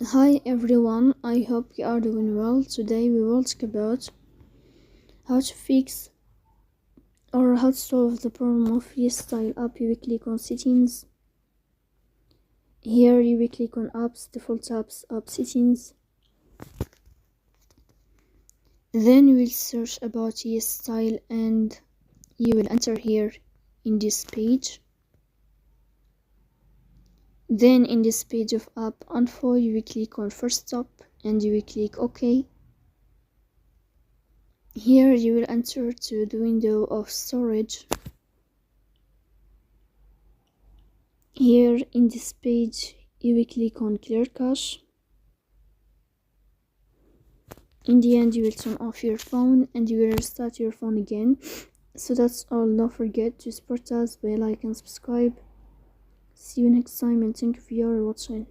Hi everyone, I hope you are doing well. Today we will talk about how to fix or how to solve the problem of YesStyle app. You will click on settings. Here you will click on apps, default apps, app settings. Then you will search about YesStyle and you will enter here in this page. Then in this page of app info you will click on first stop and you will click OK. Here you will enter to the window of storage. Here in this page you will click on clear cache. In the end you will turn off your phone and you will restart your phone again. So that's all. Don't forget to support us by like and subscribe. See you next time and thank you for your watching.